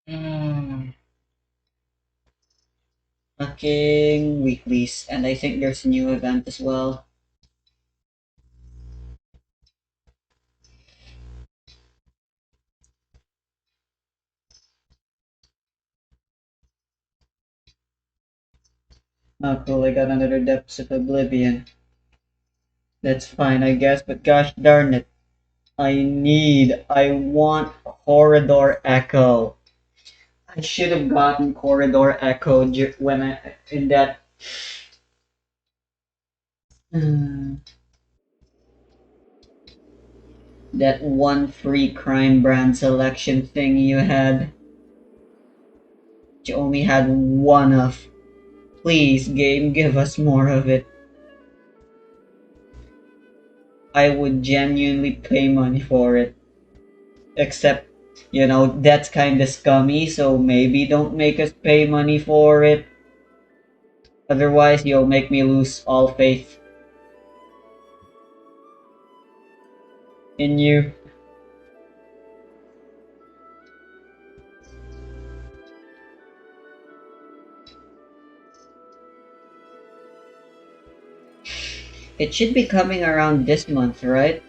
Mm. Fucking weeklies, and I think there's a new event as well. Oh cool, I got another Depths of Oblivion. That's fine, I guess, but gosh darn it. I want Corridor Echo. I should have gotten Corridor Echo when in that. Hmm, that one free crime brand selection thing you had. You only had one of. Please, game, give us more of it. I would genuinely pay money for it. Except, that's kinda scummy, so maybe don't make us pay money for it. Otherwise, you'll make me lose all faith in you. It should be coming around this month, right?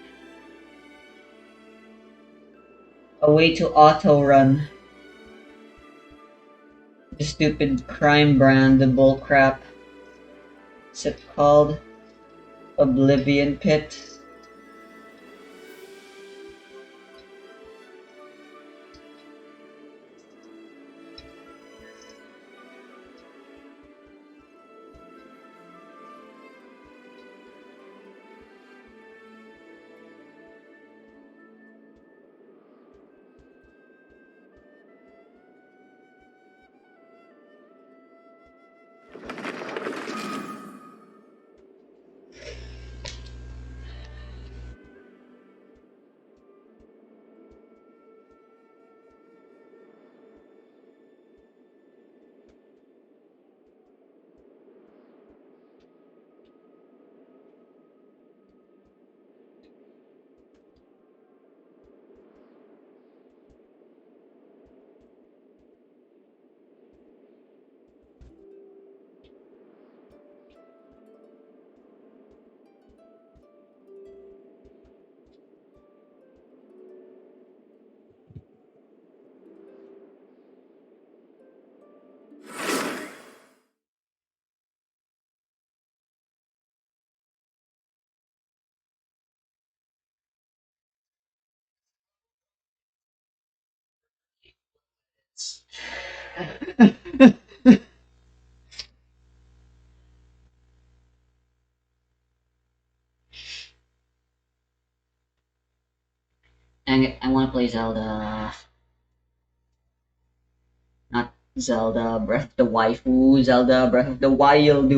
A way to auto run the stupid crime brand, the bullcrap. What's it called? Oblivion Pit. And I want to play Zelda, not Zelda Breath of the Waifu, Zelda Breath of the Wild.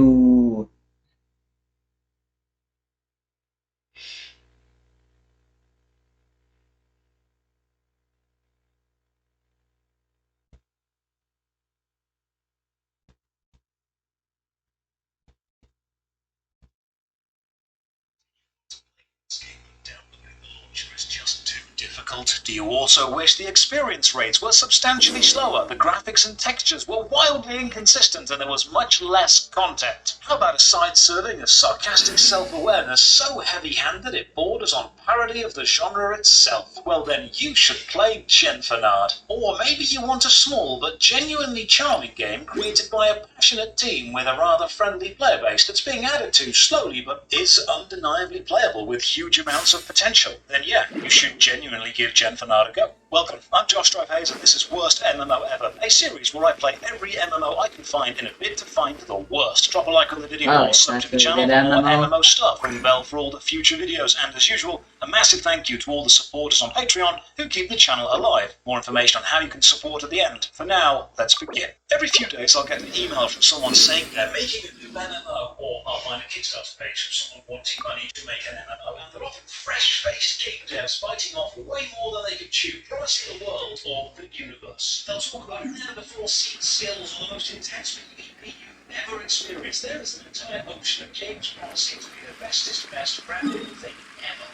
Is just too difficult? Do you also wish the experience rates were substantially slower, the graphics and textures were wildly inconsistent, and there was much less content? How about a side serving of sarcastic self-awareness so heavy-handed it borders on parody of the genre itself? Well then, you should play Genfanard. Or maybe you want a small but genuinely charming game created by a passionate team with a rather friendly player base that's being added to slowly but is undeniably playable with huge amounts of potential. Then yeah, you should genuinely give Genfanard a go. Welcome, I'm Josh Drive Hayes and this is Worst MMO Ever, a series where I play every MMO I can find in a bid to find the worst. Drop a like on the video Wow, or it's sub to the actually a channel good for more MMO. MMO stuff. Ring the bell for all the future videos, and as usual, a massive thank you to all the supporters on Patreon who keep the channel alive. More information on how you can support at the end. For now, let's begin. Every few days I'll get an email from someone saying they're making a new MMO, or I'll find a Kickstarter page from someone wanting money to make an MMO, and they're often fresh-faced game devs biting off way more than they can chew, promising the world or the universe. They'll talk about never-before-seen skills or the most intense PvP you've ever experienced. There is an entire ocean of games promising to be the bestest, best brand new thing ever.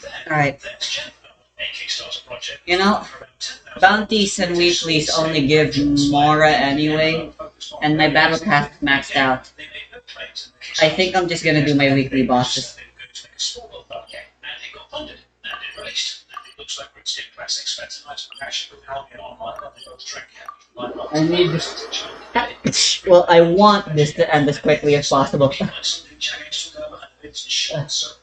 Then Alright, there's Jennifer. You know, bounties and weeklies only give Mora anyway, and my battle pass is maxed out. I think I'm just gonna do my weekly bosses. I need. Well, I want this to end as quickly as possible.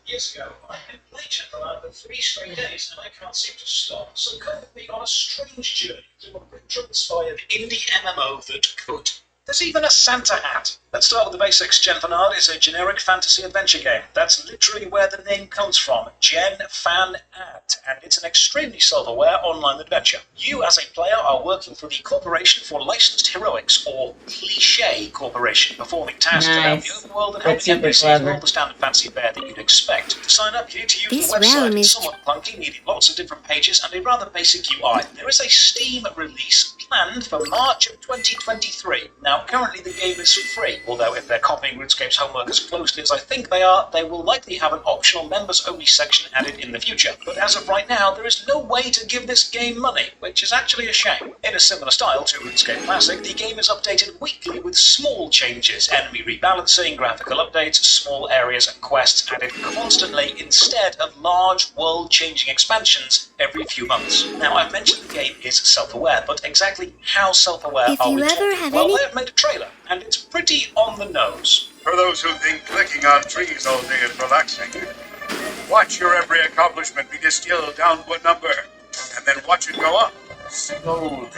Years ago, I had played Shadowland for 3 straight days, and I can't seem to stop. So come with me on a strange journey through a retro-inspired indie MMO that could. There's even a Santa hat. Let's start with the basics. Gen Fanard is a generic fantasy adventure game. That's literally where the name comes from. Gen Fan Ad. And it's an extremely self-aware online adventure. You, as a player, are working for the Corporation for Licensed Heroics, or Cliché Corporation, performing tasks around the overworld and helping NPCs with all the standard fancy fare that you'd expect. To sign up, you need to use the website. It's somewhat clunky, needing lots of different pages and a rather basic UI. There is a Steam release planned for March of 2023. Now, currently the game is free, although if they're copying RuneScape's homework as closely as I think they are, they will likely have an optional members-only section added in the future. But as of right now, there is no way to give this game money, which is actually a shame. In a similar style to RuneScape Classic, the game is updated weekly with small changes, enemy rebalancing, graphical updates, small areas and quests added constantly instead of large world-changing expansions every few months. Now, I've mentioned the game is self-aware, but exactly how self-aware are we talking? Well, I have made a trailer, and it's pretty on the nose. For those who think clicking on trees all day is relaxing, watch your every accomplishment be distilled down to a number, and then watch it go up, slowly.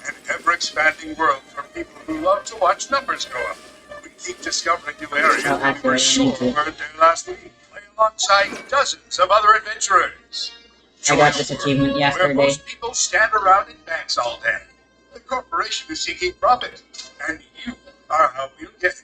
An ever-expanding world for people who love to watch numbers go up. We keep discovering new areas we were sure weren't there last week. Play alongside dozens of other adventurers. I got this achievement yesterday. Where most people stand around in banks all day. The corporation is seeking profit, and you are how you get it.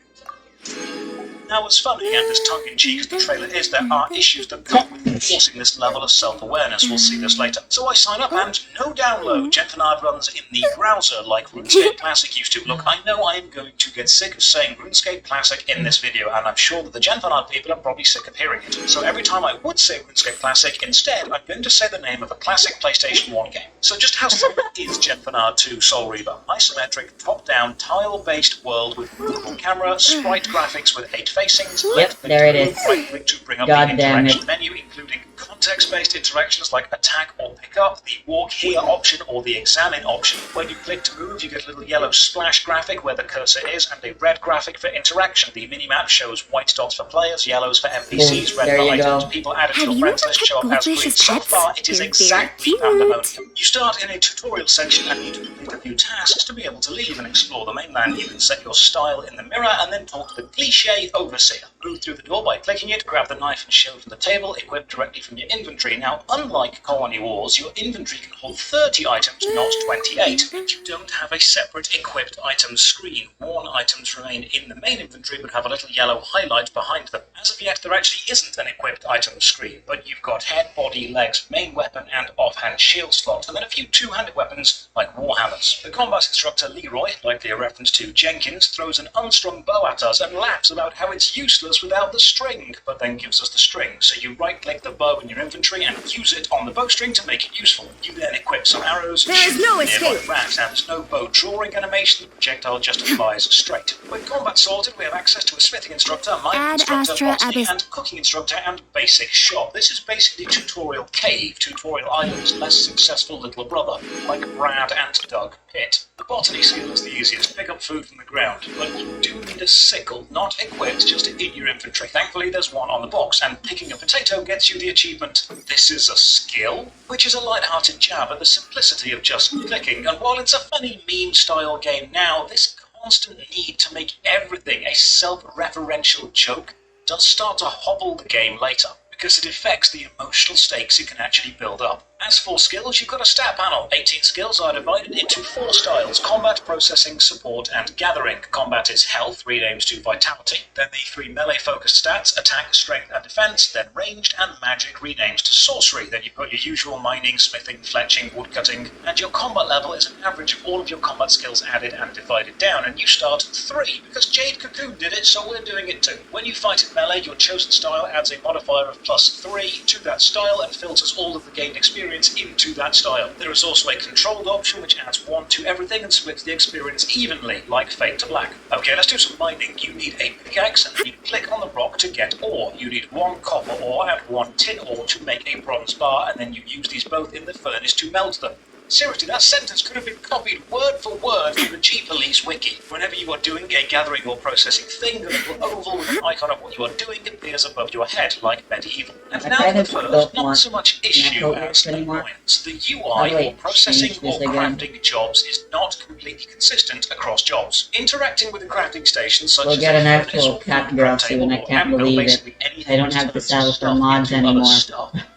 Now, as funny and as tongue-in-cheek as the trailer is, there are issues that come with enforcing this level of self-awareness. We'll see this later. So I sign up and no download. Gen Fanard runs in the browser like RuneScape Classic used to. Look, I know I am going to get sick of saying RuneScape Classic in this video, and I'm sure that the Gen Fanard people are probably sick of hearing it. So every time I would say RuneScape Classic, instead I'm going to say the name of a classic PlayStation 1 game. So just how similar is Gen Fanard to Soul Reaver? Isometric, top-down, tile-based world with movable camera, sprite graphics with 8 facings. Yep, there it is. Right click to bring up God the damn interaction it. menu, including context-based interactions like attack or pick up, the walk here option or the examine option. When you click to move, you get a little yellow splash graphic where the cursor is and a red graphic for interaction. The minimap shows white dots for players, yellows for NPCs, red for items. People added to your friends list show up as green. So far, it is exactly pandemonium. You start in a tutorial section and need to complete a few tasks to be able to leave and explore the mainland. You can set your style in the mirror and then talk to the Cliché Overseer. Move through the door by clicking it, grab the knife and shield from the table, equip directly from your inventory. Now, unlike Colony Wars, your inventory can hold 30 items, not 28. You don't have a separate equipped items screen. Worn items remain in the main inventory but have a little yellow highlight behind them. As of yet, there actually isn't an equipped items screen, but you've got head, body, legs, main weapon and offhand shield slot, and then a few two-handed weapons like warhammers. The combat instructor Leroy, likely a reference to Jenkins, throws an unstrung bow at us and laughs about how it's useless without the string, but then gives us the string. So you right-click the bow in your inventory and use it on the bowstring to make it useful. You then equip some arrows and shoot no nearby escape. rats, and there's no bow drawing animation. The projectile just flies straight. With combat sorted, we have access to a smithing instructor, mining Ad instructor, Astra botany, Abyss. and cooking instructor, and basic shop. This is basically tutorial cave, tutorial island's less successful little brother, like Brad and Doug Pitt. The botany skill is the easiest. Pick up food from the ground, but you do need a sickle, not equipped, just in your inventory. Thankfully, there's one on the box, and picking a potato gets you the achievement, "This is a skill," which is a light-hearted jab at the simplicity of just clicking. And while it's a funny meme-style game now, this constant need to make everything a self-referential joke does start to hobble the game later, because it affects the emotional stakes it can actually build up. As for skills, you've got a stat panel. 18 skills are divided into 4 styles: combat, processing, support, and gathering. Combat is health, renames to vitality. Then the 3 melee-focused stats: attack, strength, and defense. Then ranged and magic renames to sorcery. Then you've got your usual mining, smithing, fletching, woodcutting. And your combat level is an average of all of your combat skills added and divided down. And you start at 3, because Jade Cocoon did it, so we're doing it too. When you fight in melee, your chosen style adds a modifier of +3 to that style and filters all of the gained experience into that style. There is also a controlled option which adds 1 to everything and splits the experience evenly, like Fade to Black. Okay, let's do some mining. You need a pickaxe and then you click on the rock to get ore. You need 1 copper ore and 1 tin ore to make a bronze bar, and then you use these both in the furnace to melt them. Seriously, that sentence could have been copied word for word from the G-Police wiki. Whenever you are doing a gathering or processing thing, the little oval with an icon of what you are doing appears above your head, like Medieval. And now the first, not so much issue as annoyance. The UI for processing or crafting jobs is not completely consistent across jobs. Interacting with the crafting stations such We'll as get an actual cat girl soon, I can't believe it. I don't have to settle for mods anymore.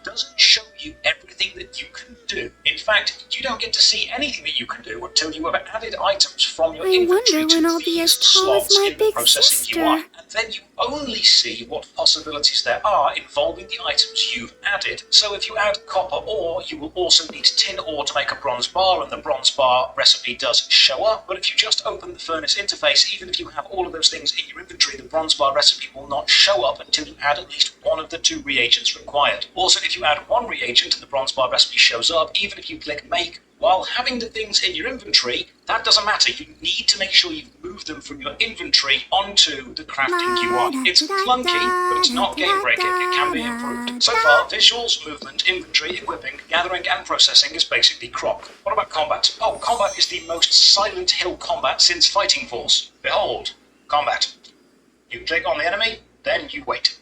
Doesn't show you everything that you can do. In fact, you don't get to see anything that you can do until you have added items from your inventory to these slots in the processing UI. And then you only see what possibilities there are involving the items you've added. So if you add copper ore, you will also need tin ore to make a bronze bar, and the bronze bar recipe does show up. But if you just open the furnace interface, even if you have all of those things in your inventory, the bronze bar recipe will not show up until you add at least 1 of the 2 reagents required. Also, if you add 1 reagent and the bronze bar recipe shows up, even if you click make, while having the things in your inventory, that doesn't matter. You need to make sure you've moved them from your inventory onto the crafting UI. It's clunky, but it's not game breaking. It can be improved. So far, visuals, movement, inventory, equipping, gathering, and processing is basically crock. What about combat? Oh, combat is the most Silent Hill combat since Fighting Force. Behold, combat. You click on the enemy, then you wait.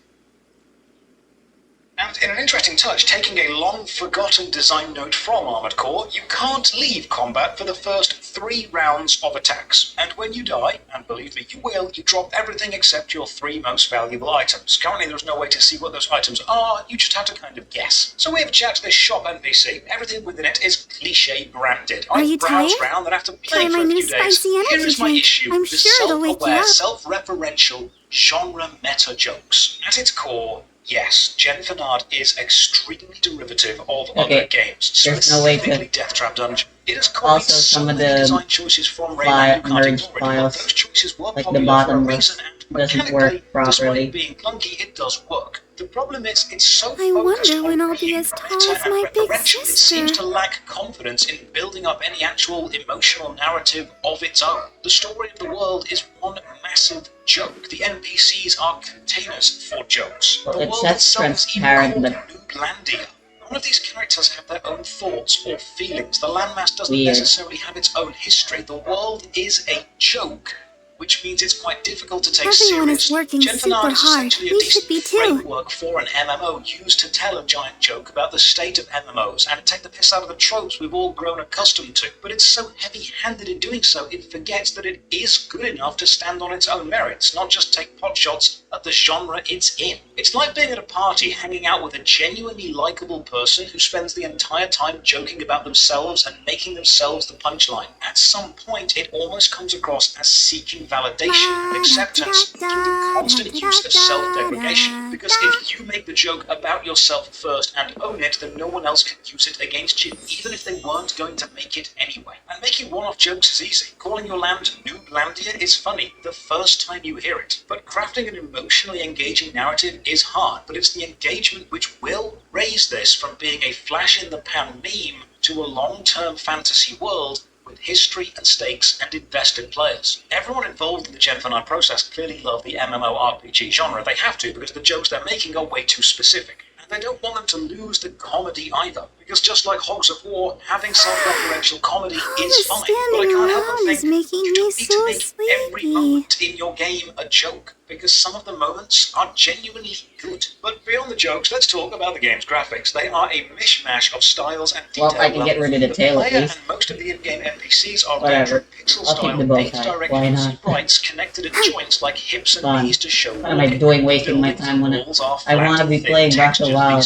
And in an interesting touch, taking a long-forgotten design note from Armored Core, you can't leave combat for the first 3 rounds of attacks. And when you die, and believe me, you will, you drop everything except your 3 most valuable items. Currently, there's no way to see what those items are, you just have to kind of guess. So we have checked this shop NPC. Everything within it is cliché branded. I've browsed around and after playing for a few days, here is my issue with self-aware, self-referential, genre meta jokes. At its core, yes, Jennifer Nard is extremely derivative of other games, specifically Death Trap Dungeon. It has copied some of the design choices from Rayman Ducati already, but those choices were popular for a reason, and mechanically, despite it being clunky, it does work. The problem is, it's so focused on being meta and referential, it seems to lack confidence in building up any actual emotional narrative of its own. The story of the world is one massive joke. The NPCs are containers for jokes. The world itself is even called Nooblandia. None of these characters have their own thoughts or feelings. The landmass doesn't necessarily have its own history. The world is a joke, which means it's quite difficult to take seriously. Everyone is working super hard. We should be too. Framework for an MMO used to tell a giant joke about the state of MMOs and take the piss out of the tropes we've all grown accustomed to. But it's so heavy-handed in doing so, it forgets that it is good enough to stand on its own merits, not just take potshots at the genre it's in. It's like being at a party hanging out with a genuinely likable person who spends the entire time joking about themselves and making themselves the punchline. At some point, it almost comes across as seeking validation and acceptance through the constant use of self-degradation. Because if you make the joke about yourself first and own it, then no one else can use it against you, even if they weren't going to make it anyway. And making one-off jokes is easy. Calling your land Nooblandia is funny the first time you hear it. But crafting an emotionally engaging narrative is hard, but it's the engagement which will raise this from being a flash-in-the-pan meme to a long-term fantasy world with history and stakes and invested players. Everyone involved in the Jennifer Nard process clearly love the MMORPG genre. They have to, because the jokes they're making are way too specific. And they don't want them to lose the comedy either. Because just like Hogs of War, having self-referential comedy is fine. But I can't help but think you don't need to make every moment in your game a joke, because some of the moments are genuinely good. But beyond the jokes, let's talk about the game's graphics. They are a mishmash of styles and detail. Well, I can get rid of the tail at least. And most of the in-game NPCs are rendered pixel-style, data-directed sprites connected at joints like hips and knees to show. What am I doing wasting my time on it? I want to be playing Breath of the Wild.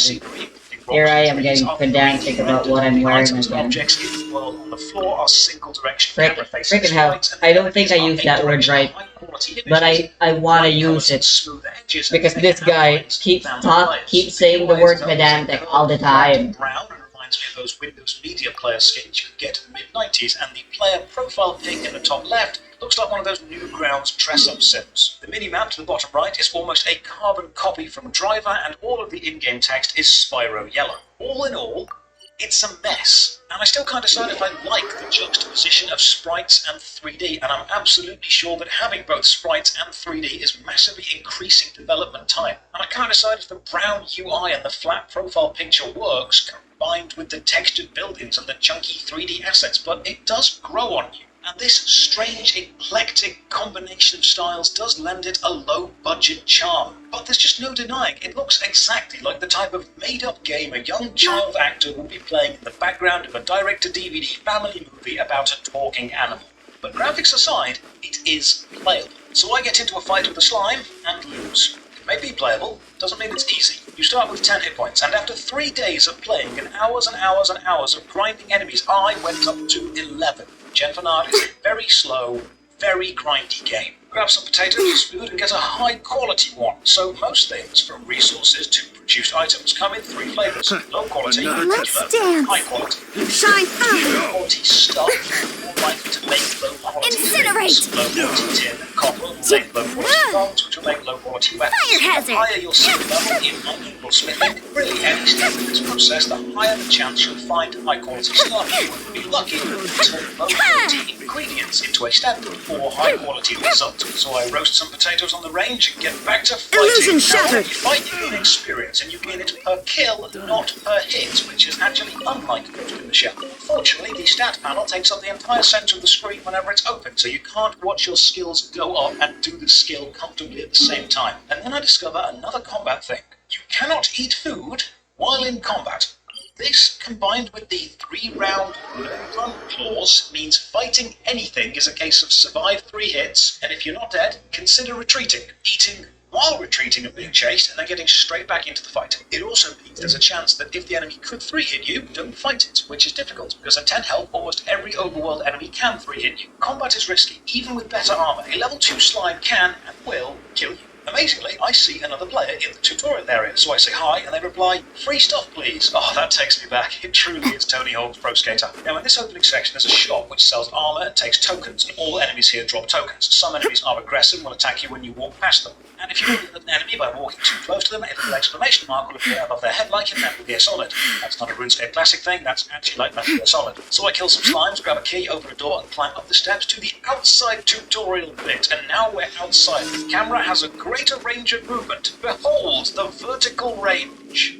Here I am Trees getting are pedantic 3D about rendered. what I'm The wearing items and again. objects in the world on the floor are single direction camera facing Freaking hell. sprites, and I don't think I are used that word eight-directional right, high-quality but images. I wanna Light use colours and it. smooth edges Because and this thick guy outlines keeps found players. saying the UI word itself is pedantic curved, all the flat time. and brown, and reminds me of those Windows Media Player skins you could get in the mid-90s, and the player profile pic in the top left looks like one of those Newgrounds dress-up sims. The mini-map to the bottom right is almost a carbon copy from Driver, and all of the in-game text is Spyro Yellow. All in all, it's a mess, and I still can't decide if I like the juxtaposition of sprites and 3D, and I'm absolutely sure that having both sprites and 3D is massively increasing development time. And I can't decide if the brown UI and the flat profile picture works combined with the textured buildings and the chunky 3D assets, but it does grow on you. And this strange, eclectic combination of styles does lend it a low-budget charm. But there's just no denying, it looks exactly like the type of made-up game a young child actor would be playing in the background of a direct-to-DVD family movie about a talking animal. But graphics aside, it is playable. So I get into a fight with a slime and lose. It may be playable, doesn't mean it's easy. You start with 10 hit points, and after 3 days of playing and hours and hours and hours of grinding enemies, I went up to 11. Genfanard is a very slow, very grindy game. Grab some potatoes, food, and get a high quality one. So most things, from resources to produced items, come in 3 flavors: low quality, Let's regular, dance. high quality. Shine Low up! quality stuff more likely to make low quality Incinerate. things. Low quality tin and copper will make low quality bombs, which will make low quality weapons. Fire hazard. The higher your skill level in mining or smithing, really any step in this process, the higher the chance you'll find high quality stuff. You would be lucky to turn low quality ingredients into a standard or high quality result. So I roast some potatoes on the range and get back to fighting. Illusion Now, shattered. when you fight, you gain experience, and you gain it per kill, not per hit, which is actually unlike Ghost in the Shell. Unfortunately, the stat panel takes up the entire center of the screen whenever it's open, so you can't watch your skills go up and do the skill comfortably at the same time. And then I discover another combat thing. You cannot eat food while in combat. This, combined with the 3-round no-run clause, means fighting anything is a case of survive 3 hits, and if you're not dead, consider retreating. Eating while retreating and being chased, and then getting straight back into the fight. It also means there's a chance that if the enemy could 3-hit you, don't fight it, which is difficult, because at 10 health, almost every overworld enemy can 3-hit you. Combat is risky, even with better armor. A level 2 slime can and will kill you. Amazingly, I see another player in the tutorial area, so I say hi, and they reply, "Free stuff, please." Oh, that takes me back. It truly is Tony Hawk's Pro Skater. Now, in this opening section, there's a shop which sells armor and takes tokens, and all enemies here drop tokens. Some enemies are aggressive and will attack you when you walk past them. And if you hit an enemy by walking too close to them, a little exclamation mark will appear above their head like in Metal Gear Solid. That's not a RuneScape Classic thing, that's actually like Metal Gear Solid. So I kill some slimes, grab a key, open a door, and climb up the steps to the outside tutorial bit. And now we're outside. The camera has a greater range of movement. Behold the vertical range.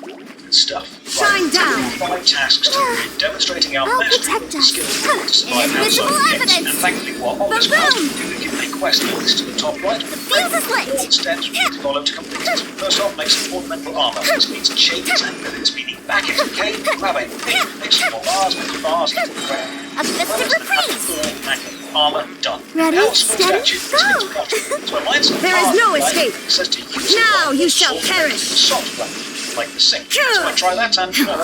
Good stuff. Shine Right, down. 5 tasks to complete, demonstrating our I'll mastery protect of the us. skills needed to survive Invisible outside the gates. evidence. And thankfully, what on this Ba-boom. quest you can give a quest links to the top right with Fuse is lit. all the steps you need to follow to complete it. First off, make some ornamental armor. This means chains and pillars, meaning back into the cave, grab a pig, make some more bars, make the bars into the ground. A festive reprise. Armor done. Ready, Now a small steady, statue is its pottery. So it lines up There is hard, no right? escape. It says to use Now it you on shall salt, perish. Soft plate, like the sink. So I try that and fill a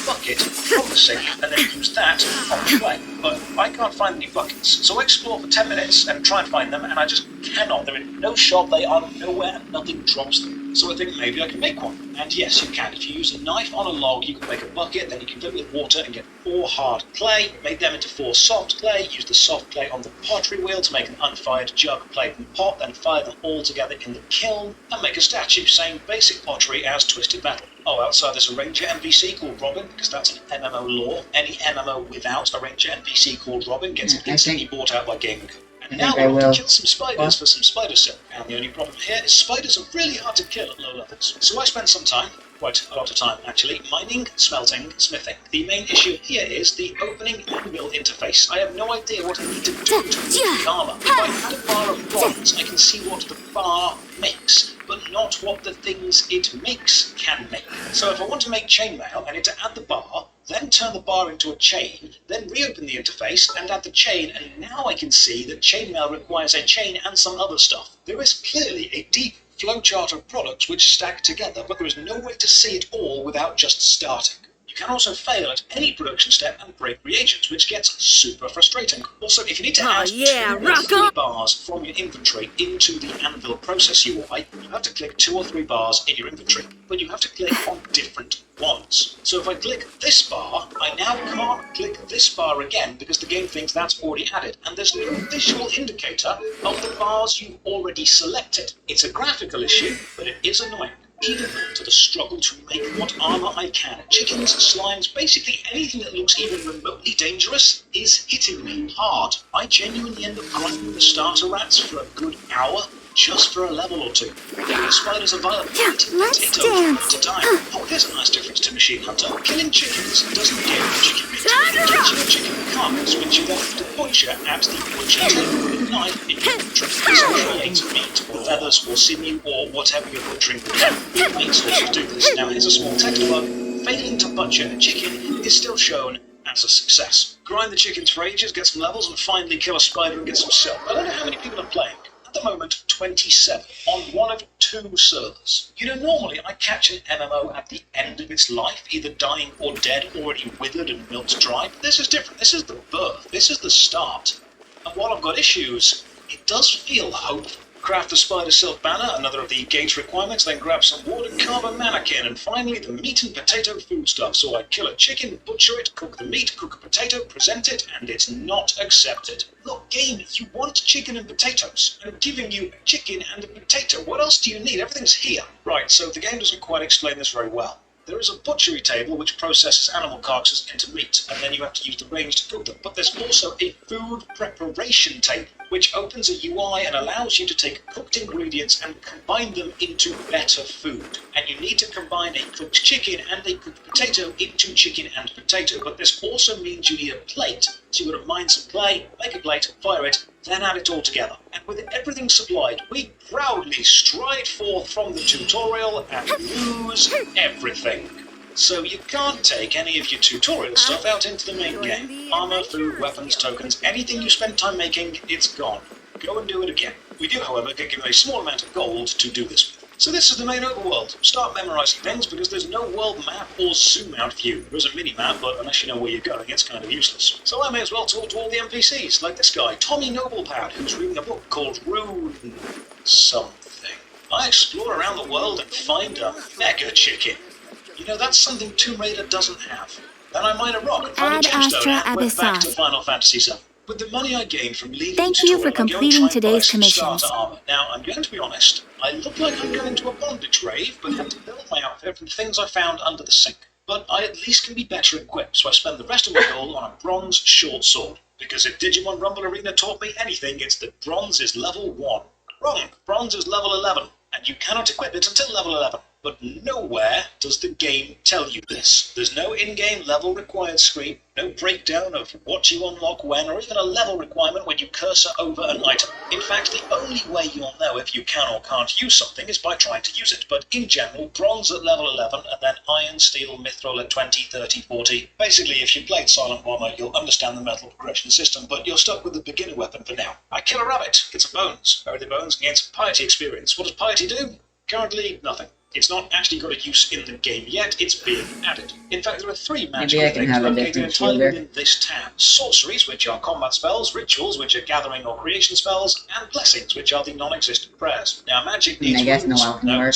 bucket from the sink and then use that on the plate. But I can't find any buckets. So I explore for 10 minutes and try and find them, and I just cannot. They're in no shop, they are nowhere, and nothing drops them. So I think maybe I can make one. And yes, you can. If you use a knife on a log, you can make a bucket, then you can fill it with water and get 4 hard clay, make them into 4 soft clay, use the soft clay on the pottery wheel to make an unfired jug, plate and pot, then fire them all together in the kiln, and make a statue, same basic pottery as Twisted Metal. Oh, outside there's a ranger NPC called Robin, because that's an MMO lore. Any MMO without a ranger NPC called Robin gets instantly bought out by gaming. And now I we have will. to kill some spiders for some spider silk. And the only problem here is spiders are really hard to kill at low levels. So I spent some time, quite a lot of time actually, mining, smelting, smithing. The main issue here is the opening anvil interface. I have no idea what I need to do to make the armor. If I add a bar of bronze, I can see what the bar makes, but not what the things it makes can make. So if I want to make chainmail, I need to add the bar, then turn the bar into a chain, then reopen the interface and add the chain, and now I can see that chainmail requires a chain and some other stuff. There is clearly a deep flowchart of products which stack together, but there is no way to see it all without just starting. You can also fail at any production step and break reagents, which gets super frustrating. Also, if you need to add 2 or 3 bars from your inventory into the Anvil process UI, you have to click 2 or 3 bars in your inventory, but you have to click on different ones. So if I click this bar, I now can't click this bar again because the game thinks that's already added, and there's no visual indicator of the bars you've already selected. It's a graphical issue, but it is annoying. Even to the struggle to make what armor I can. Chickens, slimes, basically anything that looks even remotely dangerous is hitting me hard. I genuinely end up grinding the starter rats for a good hour just for a level or 2. The spiders are violent. Let's dance. To die. Oh, here's a nice difference to Machine Hunter. Killing chickens doesn't give you chicken meat. It gives you a chicken carcass, which you then have to butcher at the butcher table with a knife in your inventory. This creates meat, or feathers, or sinew, or whatever you're butchering with. Your meat sources do this. Now here's a small text bug. Failing to butcher a chicken is still shown as a success. Grind the chickens for ages, get some levels, and finally kill a spider and get some silk. I don't know how many people are playing. At the moment, 27, on one of 2 servers. You know, normally I catch an MMO at the end of its life, either dying or dead, already withered and milked dry. But this is different. This is the birth. This is the start. And while I've got issues, it does feel hopeful. Craft the spider silk banner, another of the gate requirements, then grab some wood and carve a mannequin, and finally the meat and potato foodstuff. So I kill a chicken, butcher it, cook the meat, cook a potato, present it, and it's not accepted. Look, game, you want chicken and potatoes. I'm giving you a chicken and a potato. What else do you need? Everything's here. Right, so the game doesn't quite explain this very well. There is a butchery table which processes animal carcasses into meat, and then you have to use the range to cook them. But there's also a food preparation table, which opens a UI and allows you to take cooked ingredients and combine them into better food. And you need to combine a cooked chicken and a cooked potato into chicken and potato. But this also means you need a plate. So you've got to mine some clay, make a plate, fire it, then add it all together. And with everything supplied, we proudly stride forth from the tutorial and lose everything. So you can't take any of your tutorial stuff out into the main game. Armor, food, weapons, tokens, anything you spend time making, it's gone. Go and do it again. We do, however, get given a small amount of gold to do this with. So this is the main overworld. Start memorizing things because there's no world map or zoom out view. There is a mini-map, but unless you know where you're going, it's kind of useless. So I may as well talk to all the NPCs, like this guy, Tommy Noblepad, who's reading a book called Rune something. I explore around the world and find a mega chicken. You know, that's something Tomb Raider doesn't have. Then I mine a rock and find a gemstone and went back to Final Fantasy VII. With the money I gained from leaving the tutorial, Thank you for completing today's commissions. Starter armor. Now, I'm going to be honest, I look like I'm going to a bondage rave, but had to build my outfit from things I found under the sink. But I at least can be better equipped, so I spend the rest of my gold on a bronze short sword. Because if Digimon Rumble Arena taught me anything, it's that bronze is level 1. Wrong, bronze is level 11, and you cannot equip it until level 11. But nowhere does the game tell you this. There's no in-game level required screen, no breakdown of what you unlock when, or even a level requirement when you cursor over an item. In fact, the only way you'll know if you can or can't use something is by trying to use it. But in general, bronze at level 11, and then iron, steel, mithril at 20, 30, 40. Basically, if you played Silent Bomber, you'll understand the metal progression system, but you're stuck with the beginner weapon for now. I kill a rabbit, get some bones, bury the bones, and gain some piety experience. What does piety do? Currently, nothing. It's not actually got a use in the game yet, it's being added. In fact, there are 3 magical things located entirely within this tab. Sorceries, which are combat spells, rituals, which are gathering or creation spells, and blessings, which are the non-existent prayers. Now, magic needs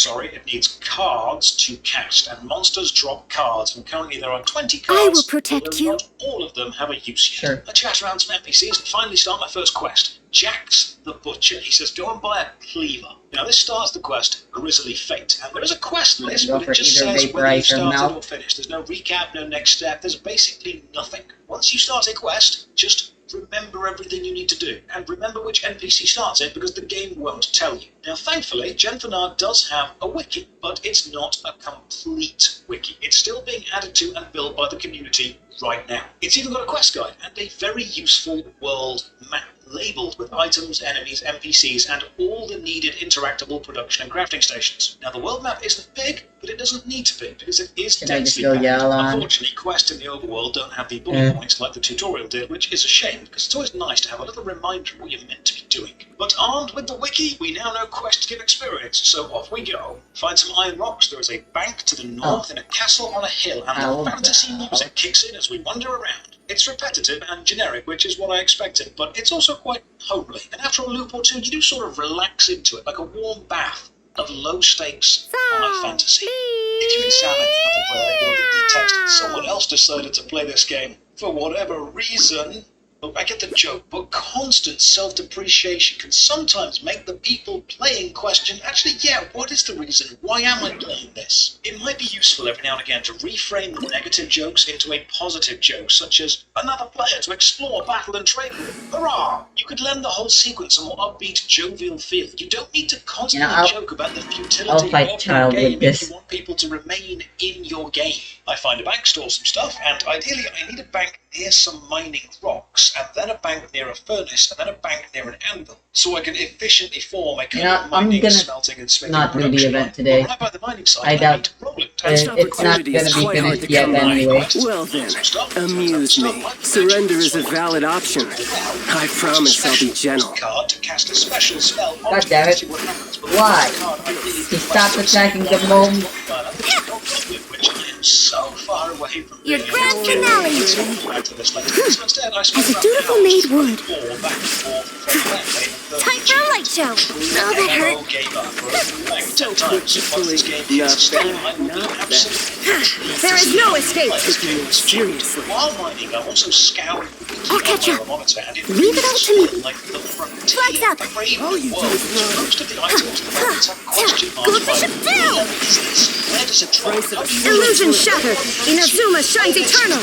sorry, it needs cards to cast, and monsters drop cards, and currently there are 20 cards. I will protect you. Not all of them have a use yet. Sure. I chat around some NPCs and finally start my first quest. Jax the Butcher. He says, go and buy a cleaver. Now this starts the quest, Grisly Fate, and there is a quest list, but it just says whether you started or finished. There's no recap, no next step, there's basically nothing. Once you start a quest, just remember everything you need to do, and remember which NPC starts it, because the game won't tell you. Now thankfully, Genfanar does have a wiki, but it's not a complete wiki. It's still being added to and built by the community right now. It's even got a quest guide, and a very useful world map. labelled with items, enemies, NPCs, and all the needed interactable production and crafting stations. Now the world map isn't big, but it doesn't need to be, because it is Can I just densely go packed. Yalan? Unfortunately, quests in the overworld don't have the bullet points like the tutorial did, which is a shame, because it's always nice to have a little reminder of what you're meant to be doing. But armed with the wiki, we now know quests give experience, so off we go. Find some iron rocks, there is a bank to the north in a castle on a hill, and the fantasy music kicks in as we wander around. It's repetitive and generic, which is what I expected, but it's also quite homely. And after a loop or two, you do sort of relax into it, like a warm bath of low-stakes high fantasy. If you examine other player, you'll get the text. Someone else decided to play this game for whatever reason. Look, I get the joke, but constant self-depreciation can sometimes make the people playing question, actually, yeah, what is the reason? Why am I playing this? It might be useful every now and again to reframe the negative jokes into a positive joke, such as, another player to explore, battle, and trade with. Hurrah! You could lend the whole sequence a more upbeat, jovial feel. You don't need to constantly joke about the futility of your game if you want people to remain in your game. I find a bank, store some stuff, and ideally I need a bank near some mining rocks, and then a bank near a furnace, and then a bank near an anvil, so I can efficiently form a kind of mining, smelting, and smithing not do the production event line. today. Right by the mining site, I doubt it's not gonna be finished yet anyway. Well then, amuse me. Surrender is a valid option. I promise I'll be gentle. Card to cast a special spell. God damn it. Why? He stopped attacking the moment. So far away from Your grand finale. As As a dutiful maid would. Time for a light show. Oh, that hurt. So quickly, There is no escape. seriously. While mining, I'm also scouring I'll catch up. Leave it all to me. Flags up. All you do is run. Most of the items in the market have question Go marks fish by it down. where does it drop? Price of How do you Illusion shattered. Inazuma shines eternal.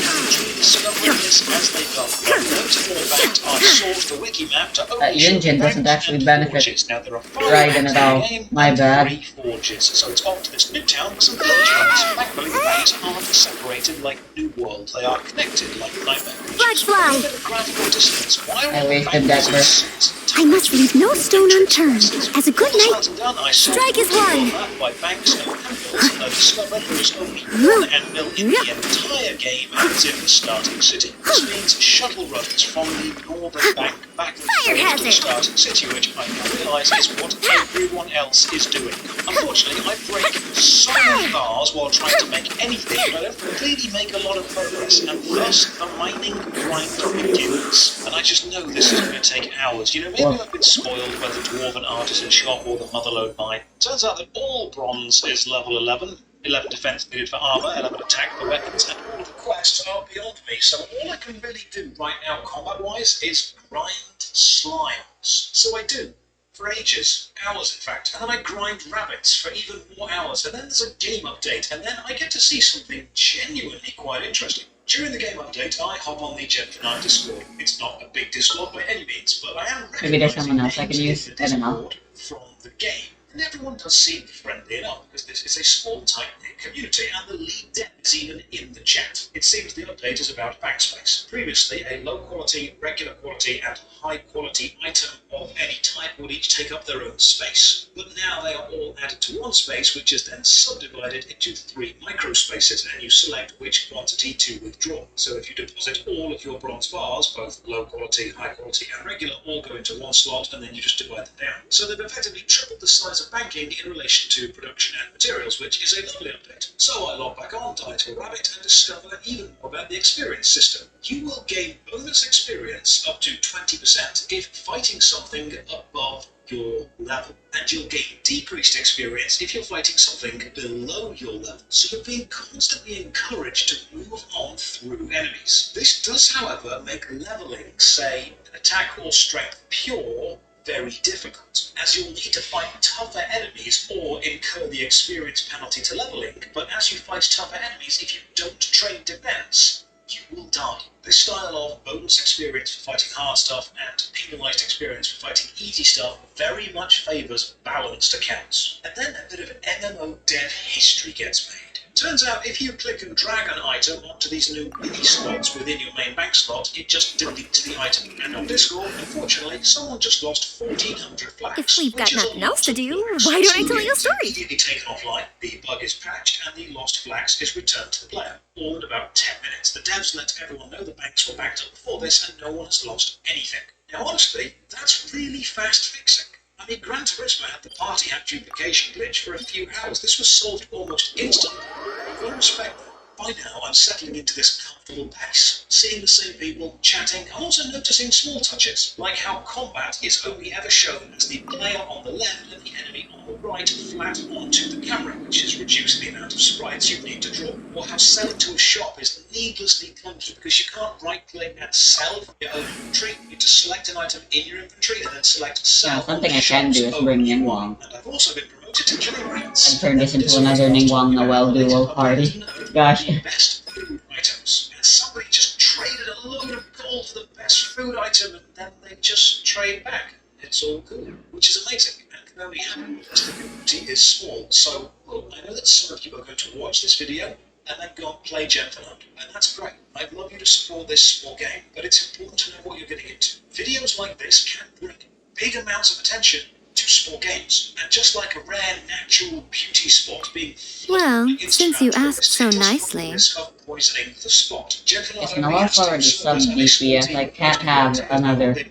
discover this as they go? Notable fact, I sourced the wiki map to only show Yunjin doesn't banks actually and benefit forges. Now there are 5 Raiden banks at all. in the game My and bad. 3 forges, so it's off to this new town with some village banks. Thankfully, the banks aren't separated like New World; they are connected like Nightmare. Flags fly. Graphical distance. Why are I all the wasted banks that so I must leave no stone unturned. As a good knight, strike is one. By banks and anvils, I discovered there is only one anvil in the entire game, and it's in the starting city. This means shuttle runs from the northern bank back Fire to the hazard. starting city, which I now realise is what everyone else is doing. Unfortunately, I break so many bars while trying to make anything, but I don't really make a lot of progress, and thus the mining grind begins. And I just know this is going to take hours. You know, maybe I've been spoiled by the Dwarven Artisan Shop or the Motherlode Mine. Turns out that all bronze is level 11. 11 defense needed for armor, 11 attack for weapons, and all the quests are beyond me. So all I can really do right now, combat-wise, is grind slimes. So I do. For ages, hours in fact, and then I grind rabbits for even more hours, and then there's a game update, and then I get to see something genuinely quite interesting. During the game update, I hop on the Gen9 Discord. It's not a big Discord by any means, but I am Maybe there's recognizing someone else I names can in use. the I don't know. Discord from the game. And everyone does seem friendly enough, because this is a small, tight-knit community, and the lead dev is even in the chat. It seems the update is about backspace. Previously, a low-quality, regular quality, and high-quality item of any type would each take up their own space. But now they are all added to one space, which is then subdivided into 3 microspaces, and you select which quantity to withdraw. So if you deposit all of your bronze bars, both low-quality, high-quality, and regular, all go into one slot, and then you just divide them down. So they've effectively tripled the size of banking in relation to production and materials, which is a lovely update. So I log back on, die to a rabbit, and discover even more about the experience system. You will gain bonus experience up to 20% if fighting something above your level, and you'll gain decreased experience if you're fighting something below your level. So you're being constantly encouraged to move on through enemies. This does, however, make leveling, say, attack or strength pure, very difficult, as you'll need to fight tougher enemies or incur the experience penalty to leveling, but as you fight tougher enemies, if you don't train defense, you will die. This style of bonus experience for fighting hard stuff and penalized experience for fighting easy stuff very much favors balanced accounts. And then a bit of MMO dev history gets made. Turns out if you click and drag an item onto these new mini slots within your main bank slot, it just deletes the item. And on Discord, unfortunately, someone just lost 1,400 flags. If we've got which is a nothing else lot to of do, flags. why don't I So tell the you a game is story? immediately taken offline, the bug is patched, and the lost flags is returned to the player. All in about 10 minutes. The devs let everyone know the banks were backed up before this, and no one has lost anything. Now, honestly, that's really fast fixing. I mean, Gran Turismo had the party hat duplication glitch for a few hours. This was solved almost instantly. I've got to respect that. By now, I'm settling into this comfortable pace, seeing the same people, chatting. I'm also noticing small touches, like how combat is only ever shown as the player on the left and the enemy on the right flat onto the camera, which has reduced the amount of sprites you need to draw. Or how selling to a shop is needlessly clunky because you can't right-click and sell from your own inventory. You need to select an item in your inventory and then select sell. Now, something I can do is bring in Wong. And I've also been promoted to killing rats. And turn this into another Ningguang Noel duo party. Gosh. Best food items. And somebody just traded a load of gold for the best food item and then they just trade back. It's all cool, which is amazing and can only happen because the community is small. So, well, I know that some of you are going to watch this video and then go and play Gentleland, and that's great. I'd love you to support this small game, but it's important to know what you're getting into. Videos like this can bring big amounts of attention to small games, and just like a rare natural beauty spot being Well, since you Instagram asked so post, it does run the nicely. risk of poisoning the spot. If Noel's already sub DPS, I can't have another. I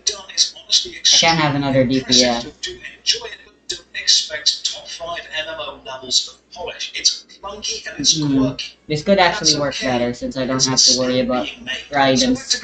can't have another DPS. Do enjoy it, but don't expect top 5 MMO levels of polish. It's clunky and it's quirky. This could actually work better since I don't have to worry about Raiden's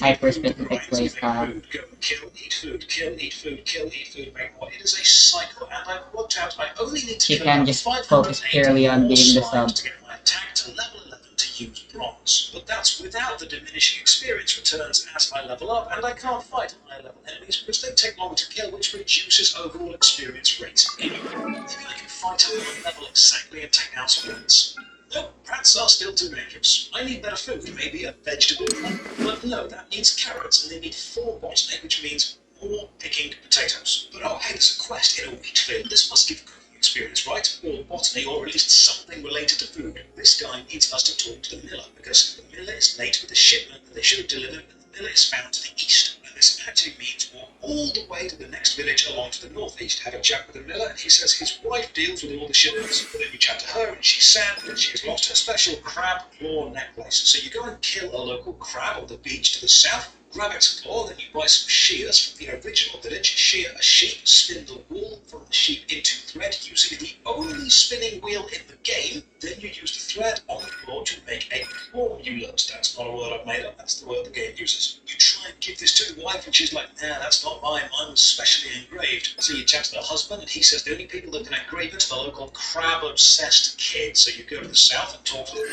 hyper-specific playstyle. Go kill, eat food, kill, eat food, kill, eat food, make more. It is a cycle, and I've worked out I only need to She kill can about just 580 focus purely on more being the slimes sub. to get my attack to level 11 to use bronze. But that's without the diminishing experience returns as I level up, and I can't fight higher level enemies because they take longer to kill, which reduces overall experience rates anyway. Maybe I can fight at one level exactly and take out some rats. No, rats are still too dangerous. I need better food, maybe a vegetable one. But no, that needs carrots, and they need 4 botany, which means more picking potatoes. But oh, hey, there's a quest in a wheat field. This must give cooking experience, right? Or botany, or at least something related to food. This guy needs us to talk to the miller, because the miller is late with the shipment that they should have delivered, and the miller is found to the east. And this actually means walk all the way to the next village along to the northeast, have a chat with the miller, and he says his wife deals with all the shipments. But then you chat to her, and she's sad that she has lost her special crab claw necklace. So you go and kill a local crab on the beach to the south, grab its claw, then you buy some shears from the original village, shear a sheep, spin the wool from the sheep into thread using the only spinning wheel in the game, then you use the thread on the claw to make a clawmulet. That's not a word I've made up, that's the word the game uses. You try and give this to the wife and she's like, nah, that's not mine, mine was specially engraved. So you chat to the husband and he says the only people that can engrave it are the local crab-obsessed kids. So you go to the south and talk to them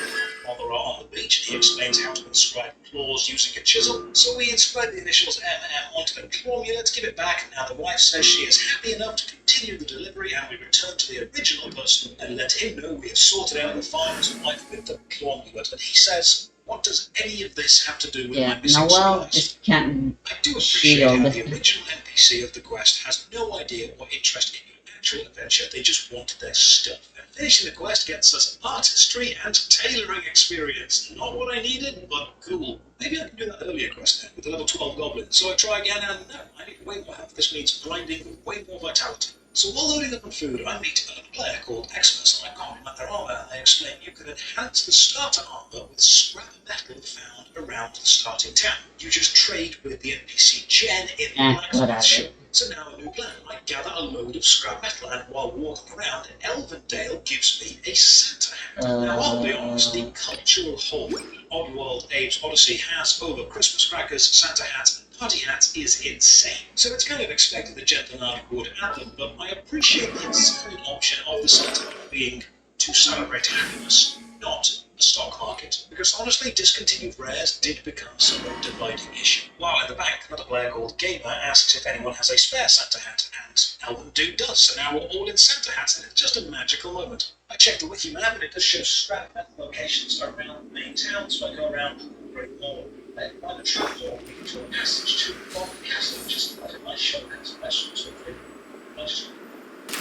while they're on the beach, and he explains how to inscribe claws using a chisel. So we inscribe the initials MM onto the clawmulet, give it back, and now the wife says she is happy enough to continue the delivery, and we return to the original person and let him know we have sorted out the farmer's wife with the clawmulet. And he says, what does any of this have to do with my missing Noel supplies? just can't I do appreciate how shield. the original NPC of the quest has no idea or interest in your actual adventure, they just wanted their stuff. And finishing the quest gets us artistry and tailoring experience. Not what I needed, but cool. Maybe I can do that earlier quest then, with the level 12 goblin. So I try again, and no, I need way more health. This means grinding with way more vitality. So while loading up on food, I meet another player called Xmas, and I compliment their armor, and they explain you can enhance the starter armor with scrap metal found around the starting town. You just trade with the NPC Jen in the blacksmith shop. So now a new plan. I gather a load of scrap metal, and while walking around, Elvendale gives me a Santa hat. Now I'll be honest, the cultural hold Oddworld Abe's Odyssey has over Christmas crackers, Santa hats, and party hats is insane. So it's kind of expected that Gentleman would add them, but I appreciate the second option of the Santa being to celebrate happiness, not the stock market. Because honestly, discontinued rares did become somewhat dividing issue. While in the bank, another player called Gamer asks if anyone has a spare Santa hat, and Elven Dude does, so now we're all in Santa hats, and it's just a magical moment. I checked the wiki map, and it does show scrap metal locations around the main town, so I go around the Great Mall, then find a trapdoor leading to a passage to the bottom castle, just like my shotgun special to a I just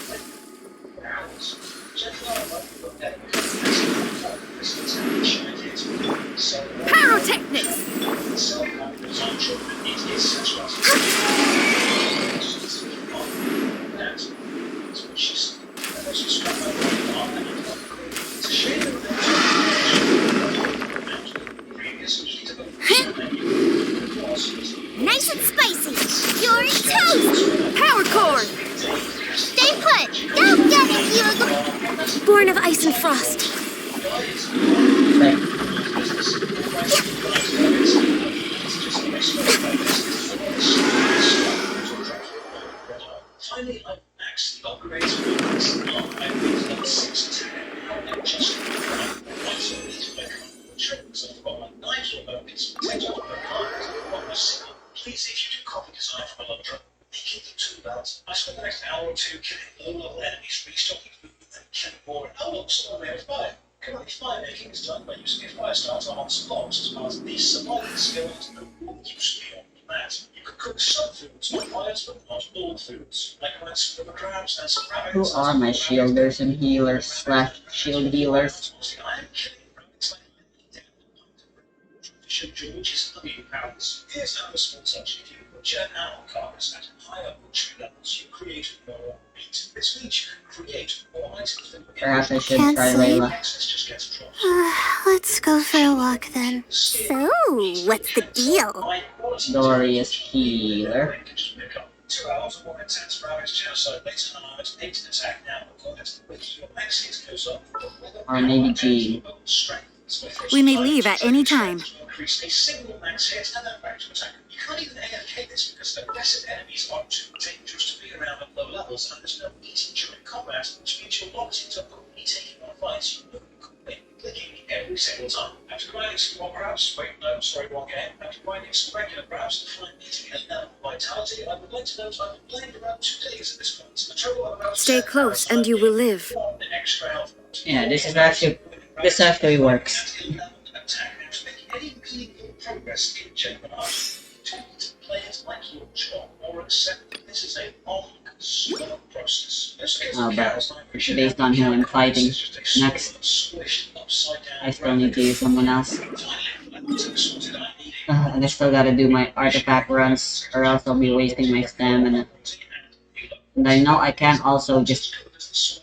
went for hours. Gentlemen, I love you, okay? born of ice and frost. Right. Finally, I maxed the upgrades for the I moved up 6 to 10. And just I've got my knives or weapons, potatoes or cards, I've got my signal. Please, if you do copy design from a Londra, make it too bad. I spent the next hour or two killing all level enemies, restocking food, and killing more. And how long still may have fire? Currently, fire making is done by using a fire starter on logs as part of the supply skills and more use beyond that. You can cook some foods on fires, but not all foods. Likewise, for the crabs and some rabbits. Who are my shielders and healers slash shield healers? I am killing rabbits like which is £1,000. Here's another small touch. If you butcher an animal carcass at higher butchery levels, you create more meat. This means you can create more items than Perhaps I should Can't try sleep. Layla. access just gets dropped. Let's go for a walk then. So, what's the deal? Dory is healer. 2 hours of more intense rabbit genocide later than I was 8 to attack now. According to the wiki, your max hit goes up. Or maybe G. We may leave at any time. Increase a single max hit and then back to attack. You can't even AFK this because aggressive enemies are too dangerous to be around at low levels and there's no eating during combat, which means you're locked into only taking on fights you know clicking every single time. After grinding some more crabs, wrong game. After grinding some regular crabs to find eating and now vitality, I would like to note I've been playing around 2 days at this point. A total of about Stay 7 close hours and you will live. one extra health. Yeah, this actually works. Attack now to make any meaningful progress in genuine art. To players like your job or accept that this is a long, slow process. Oh, but based on who I'm fighting next, I still need to use someone else. And I still gotta do my artifact runs, or else I'll be wasting my stamina. And I know I can't also just...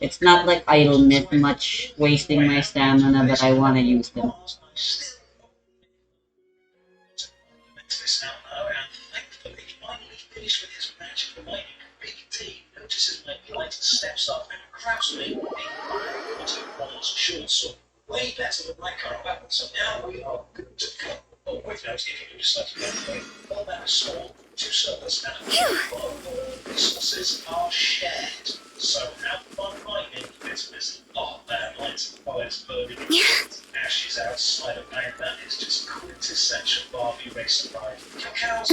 It's not like I'll miss much wasting my stamina, but I wanna use them. This out now, and thankfully, finally finished with his magic remaining. Big T notices my plight and steps up and grabs me a was short sword. Way better than my current weapon, so now we are good to go. Oh, wait, no, if you decide to go away, well, that is small, 2 servers, and all resources are shared. So have fun mining, it's busy. Oh, man, lights and fires burning. Ashes outside of Magna is just quintessential Barbie racer ride. Cows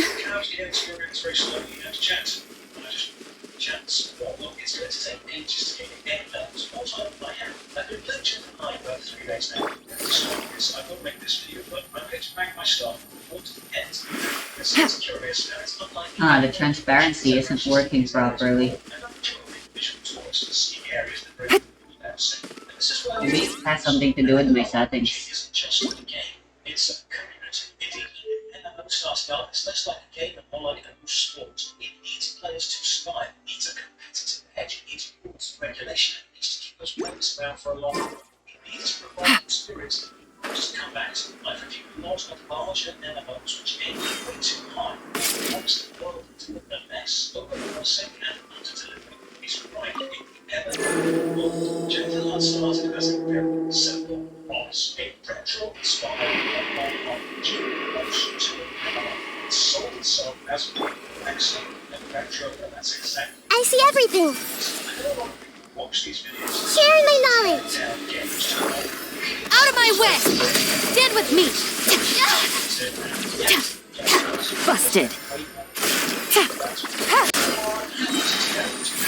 get experience very slowly and chat. I just chance. Well, look, it's going to take ages to get levels. More time than I have. I've been playing Jet and I for 3 days now. The story is I will make this video, but I'm going to bank my stuff before the end. This is curious, and it's unlike The transparency isn't working properly. Maybe it has something to do with my settings. Isn't just a game, it's a community. Indeed, MMO starting out is less like a game and more like a new sport. It needs players to survive, it needs a competitive edge, it needs rules and regulation, it needs to keep those players around for a long time. It needs to provide experience. Just come back to I've reviewed a lot of larger MMOs which aim way too high. Once the world into a mess, over-promising and under-delivering is right in Gentle Heart started as a very simple promise, a retro-inspired online RPG motion to it sold itself as excellent and retro, and that's exactly I see everything. I don't want to watch these videos. Sharing my knowledge. Down games to Out of my way! Stand with me! Busted.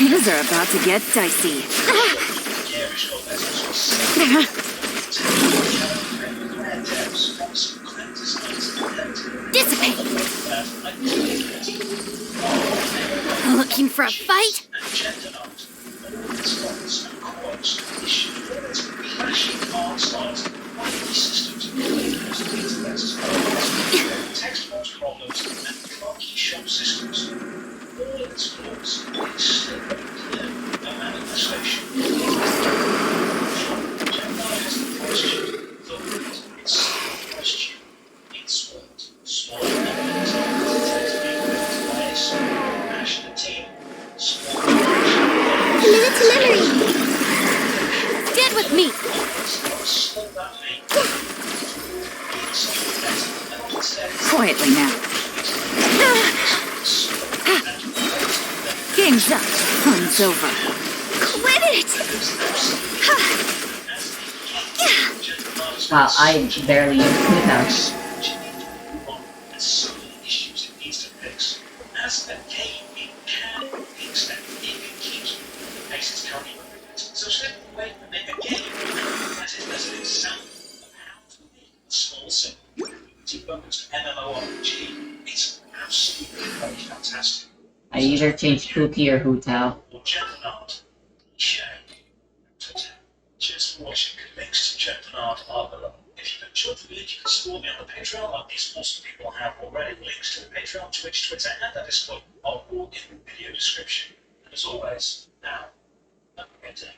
Things are about to get dicey. Dissipate. Looking for a fight? Text box problems and clunky shop systems. All of its flaws, it's still very clear. A manifestation. Gemini has the question, the root, it's the question. It's what? Small evidence, text by a small, passionate team. Small, Committed to memory. Stand with me! Quietly now. Game's up. Fun's over. Quit it! Wow, I barely use Hu-Tao. As a game, it can fix that if it keeps bases currently limited. So step away from make a game as it does it itself of how to make a small simple community-focused MMORPG. It's absolutely fantastic. I either change Kuki or Hu-Tao. Or Juggernaut. Shame. Just watching links to Juggernaut are below. If you've enjoyed the video, you can support me on the Patreon, like these awesome people have already. Links to the Patreon, Twitch, Twitter, and the Discord are all in the video description. And as always, now, have a great day.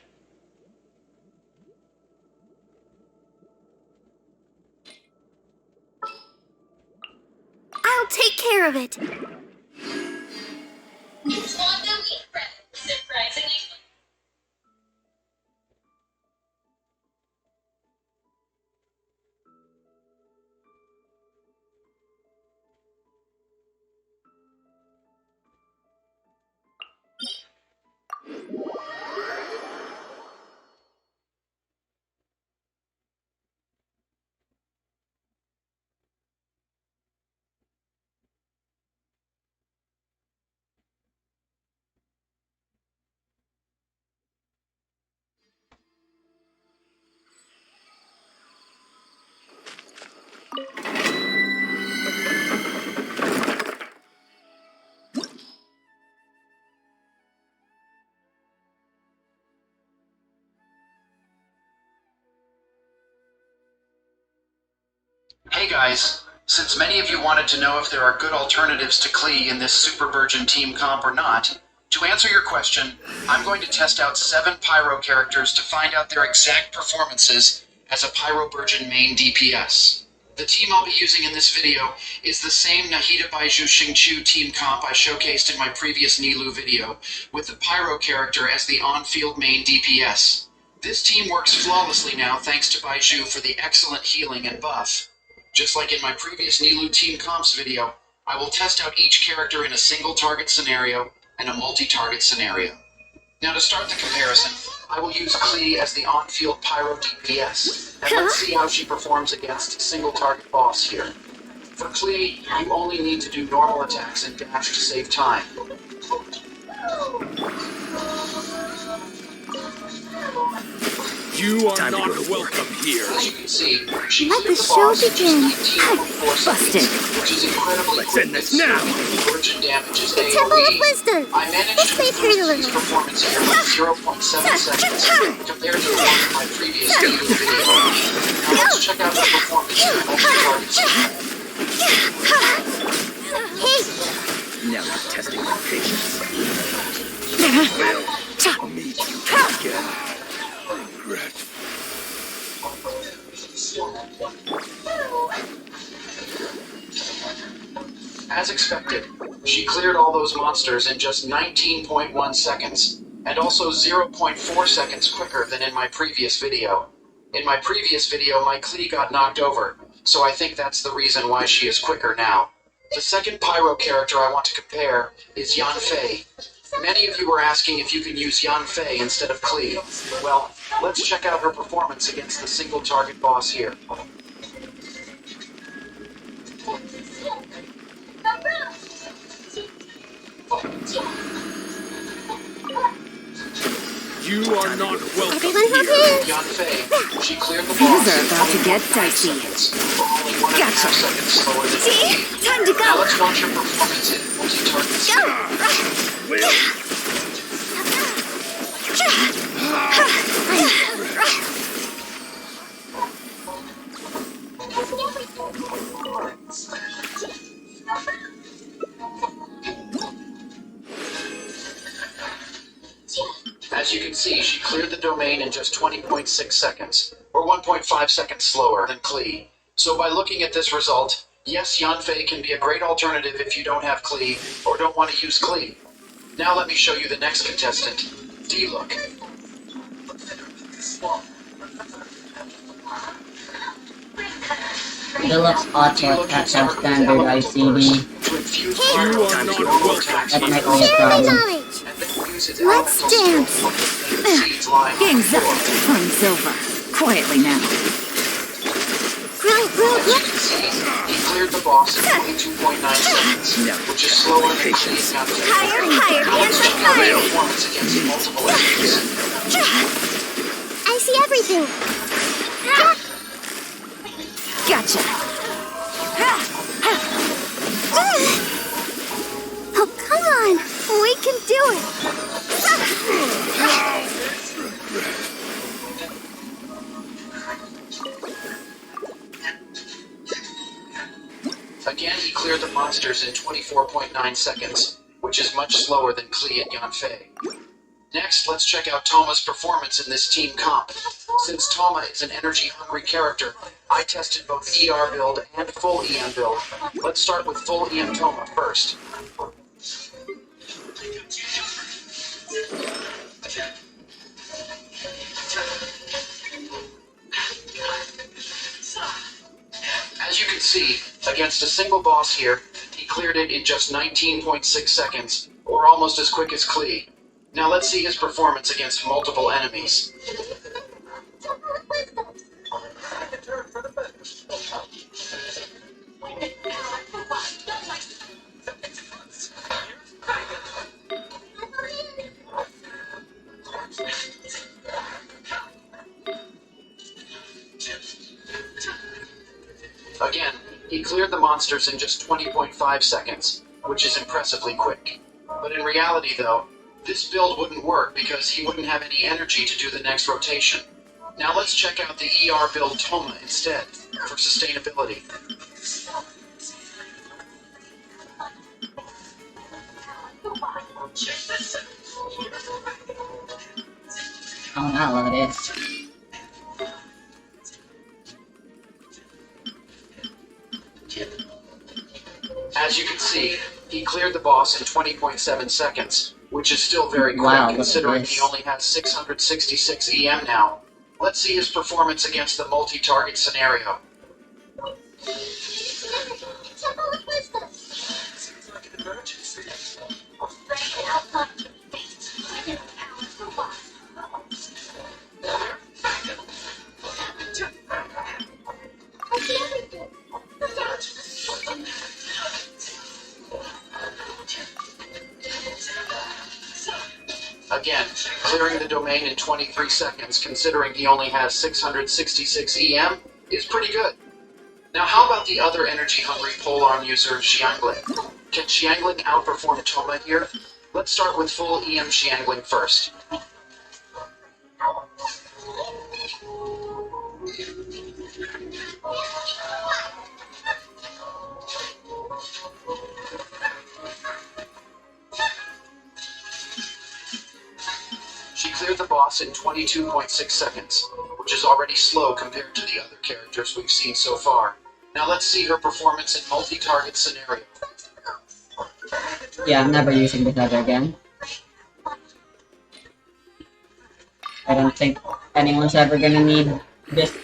I'll take care of it. It's on the wheat bread. Surprisingly. Hey guys, since many of you wanted to know if there are good alternatives to Klee in this Super Virgin team comp or not, to answer your question, I'm going to test out 7 Pyro characters to find out their exact performances as a Pyro Virgin main DPS. The team I'll be using in this video is the same Nahida Baizhu Xingqiu team comp I showcased in my previous Nilou video, with the Pyro character as the on-field main DPS. This team works flawlessly now thanks to Baizhu for the excellent healing and buff. Just like in my previous Nilou Team Comps video, I will test out each character in a single target scenario and a multi-target scenario. Now to start the comparison, I will use Klee as the on-field Pyro DPS, and let's see how she performs against single target boss here. For Klee, you only need to do normal attacks and dash to save time. You are not welcome here. As you can see, she Let cleared the the show boss in begin. just 19.4 seconds, which is incredibly Let's quick end this considering now. the Virgin damage is The Temple of AoE. Wisdom. I managed Let's to play boost Taylor. Klee's performance here by 0.7 seconds compared to the one in my previous Nilou video. Now let's check out her performance in the multi-target scenario. Hey, Now you're testing my patience. Well, meet you again. Regret. As expected, she cleared all those monsters in just 19.1 seconds, and also 0.4 seconds quicker than in my previous video. In my previous video, my Klee got knocked over, so I think that's the reason why she is quicker now. The second Pyro character I want to compare is Yanfei. Many of you were asking if you can use Yanfei instead of Klee. Well, let's check out her performance against the single target boss here. You are not welcome everyone hop here. in. Yanfei, she cleared the Things boss are in about to get 20.9 dicey. seconds, or only 1.5 Gotcha. seconds slower than See? me. Time to Now go. let's watch her performance in multi-target. Well, As you can see, she cleared the domain in just 20.6 seconds, or 1.5 seconds slower than Klee. So by looking at this result, yes, Yanfei can be a great alternative if you don't have Klee, or don't want to use Klee. Now let me show you the next contestant, D-Look. Deluxe Auto attacks have standard ICD. That might be a Share my problem. knowledge. Let's dance. Game's up. Fun's over. Quietly now. Yep. He cleared the boss in 22.9 seconds, which is slower than Clee's got to. Higher, Let's check out higher. his performance against multiple enemies. I see everything. Gotcha. Oh, come on. We can do it. Again, he cleared the monsters in 24.9 seconds, which is much slower than Klee and Yanfei. Next, let's check out Toma's performance in this team comp. Since Toma is an energy-hungry character, I tested both ER build and full EM build. Let's start with full EM Toma first. As you can see, against a single boss here, he cleared it in just 19.6 seconds, or almost as quick as Klee. Now let's see his performance against multiple enemies. Again, he cleared the monsters in just 20.5 seconds, which is impressively quick. But in reality though, this build wouldn't work because he wouldn't have any energy to do the next rotation. Now let's check out the ER build Toma instead, for sustainability. Oh no, look at this. As you can see, he cleared the boss in 20.7 seconds, which is still very quick Wow, look at considering this. he only has 666 EM now. Let's see his performance against the multi-target scenario. Again, clearing the domain in 23 seconds considering he only has 666 EM is pretty good. Now how about the other energy-hungry polearm user, Xiangling? Can Xiangling outperform Toma here? Let's start with full EM Xiangling first. She cleared the boss in 22.6 seconds, which is already slow compared to the other characters we've seen so far. Now let's see her performance in multi-target scenario. Yeah, I'm never using this ever again. I don't think anyone's ever gonna need this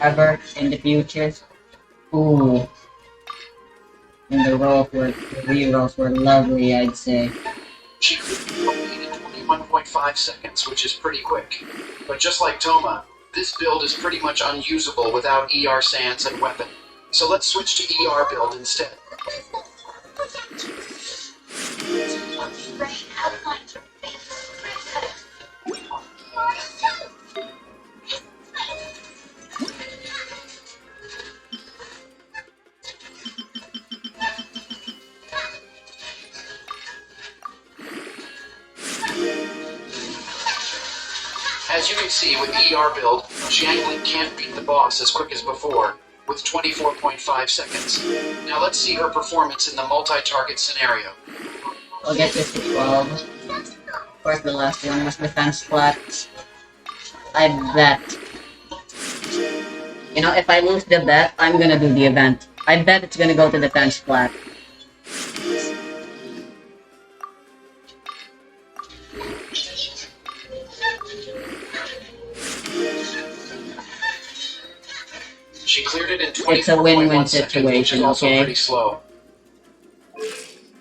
ever in the future. Ooh. And the rerolls were lovely, I'd say. She completed in 21.5 seconds, which is pretty quick. But just like Toma, this build is pretty much unusable without ER Sands and Weapon. So let's switch to ER build instead. As you can see with ER build, Xiangling can't beat the boss as quick as before, with 24.5 seconds. Now let's see her performance in the multi-target scenario. I'll get this to 12. Of course, the last one was defense flat. I bet. You know, if I lose the bet, I'm gonna do the event. I bet it's gonna go to defense flat. She cleared it in It's a win-win 24.1 seconds, which is situation, also okay? pretty slow.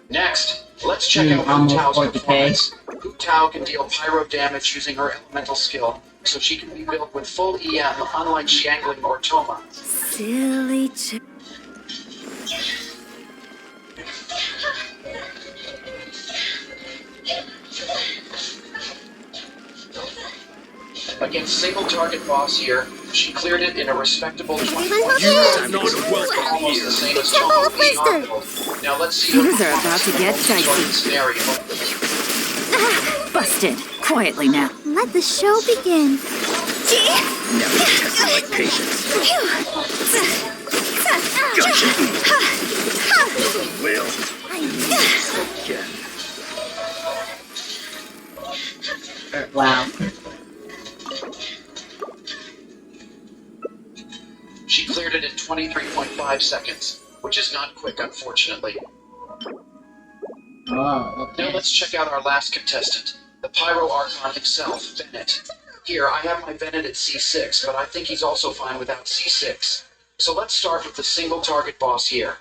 Next, let's check out Hu almost Tao's 40K. performance. Hu Tao can deal pyro damage using her elemental skill, so she can be built with full EM, unlike Xiangling or Toma. Silly ch- Against single target boss here, she cleared it in a respectable 21 Everyone seconds, focus! which is almost the same as Jump Toma off being faster! our build. Now let's see Things are about to get sort dicey. of scenario. Busted. Quietly now. Let the show begin. Now you're testing my patience. Will. Again. Wow. She cleared it in 23.5 seconds, which is not quick, unfortunately. Oh, Now okay. let's check out our last contestant, the Pyro Archon himself, Bennett. Here, I have my Bennett at C6, but I think he's also fine without C6. So let's start with the single target boss here.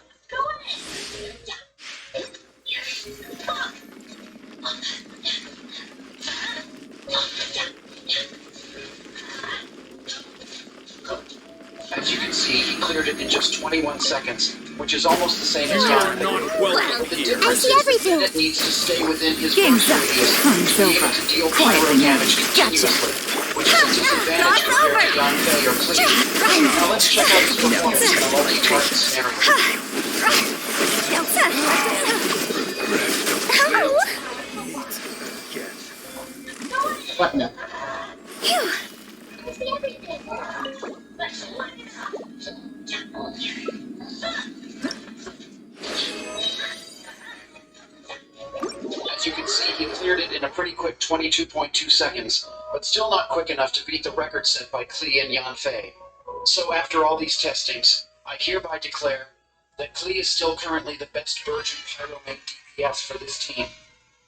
As you can see, he cleared it in just 21 seconds, which is almost the same as Yon. Welcome The here. difference I see is everything. that Bennett needs to stay within his Game's burst up. radius Time's to be over. able to deal Quietly pyro now. damage Gotcha. continuously, which is a disadvantage compared to Yon Fei or Clee. Now let's check out his performance in a multi-target scenario. What the? As you can see, he cleared it in a pretty quick 22.2 seconds, but still not quick enough to beat the record set by Klee and Yan Fei. So after all these testings, I hereby declare that Klee is still currently the best virgin Pyromate DPS for this team.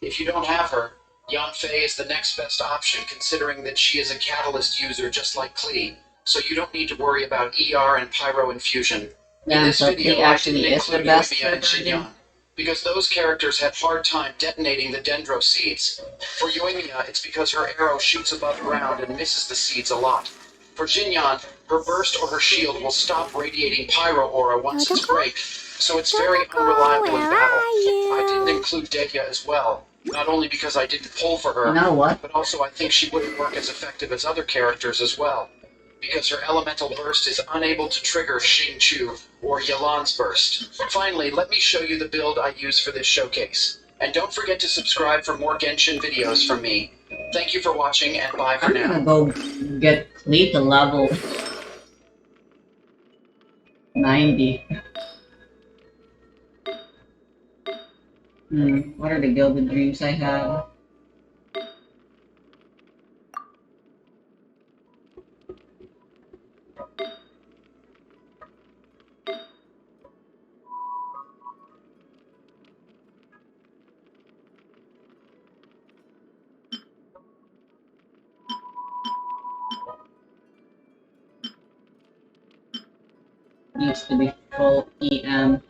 If you don't have her, Yan Fei is the next best option considering that she is a catalyst user just like Klee, so you don't need to worry about ER and Pyro infusion. In Damn, this so video, he I actually didn't is the include best Yumiya and virgin? Shinyan, because those characters had hard time detonating the dendro seeds. For Yoimiya, it's because her arrow shoots above ground and misses the seeds a lot. For Jinyan, her burst or her shield will stop radiating pyro aura once it's break, so it's very unreliable in where battle. are you? I didn't include Deya as well, not only because I didn't pull for her, You know what? but also I think she wouldn't work as effective as other characters as well, because her elemental burst is unable to trigger Xingqiu or Yalan's burst. Finally, let me show you the build I use for this showcase. And don't forget to subscribe for more Genshin videos from me. Thank you for watching, and bye for I'm now. gonna go get Klee to level 90. What are the Gilded Dreams I have? Needs to be full EM.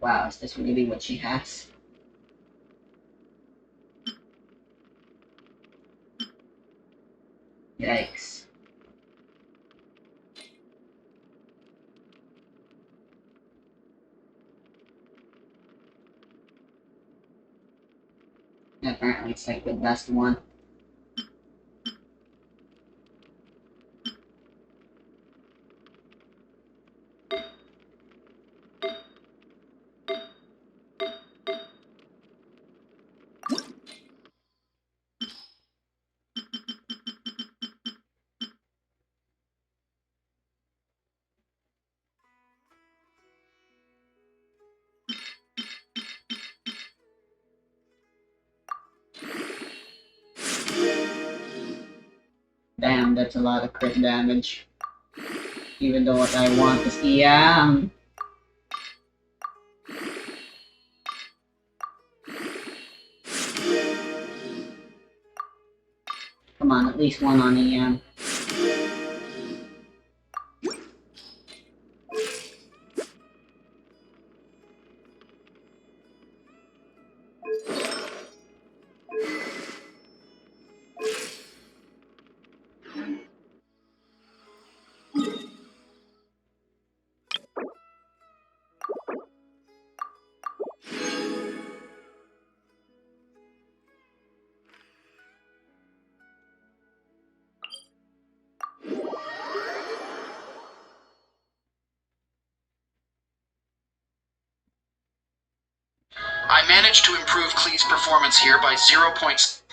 Wow, is this really what she has? Yikes. Apparently it's like the best one. Damn, that's a lot of crit damage. Even though what I want is EM. Come on, at least one on EM. I managed to improve Klee's performance here by 0 points.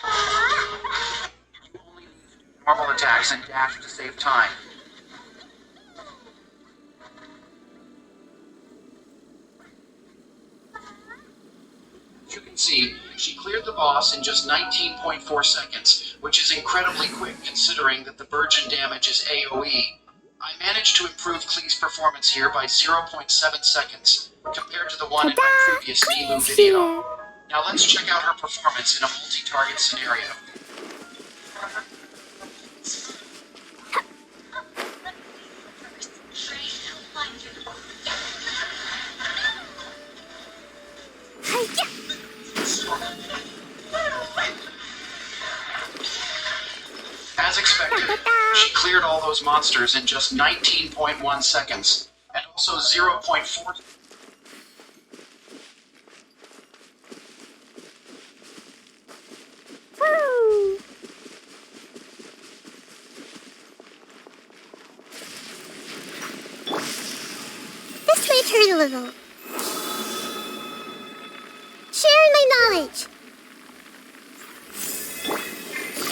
You only need to do normal attacks and dash to save time. As you can see, she cleared the boss in just 19.4 seconds, which is incredibly quick considering that the Burgeon damage is AoE. I managed to improve Klee's performance here by 0.7 seconds, compared to the one in my previous Nilou video. Now let's check out her performance in a multi-target scenario. As expected, she cleared all those monsters in just 19.1 seconds, and also 0.4. This way turn a little. Sharing my knowledge.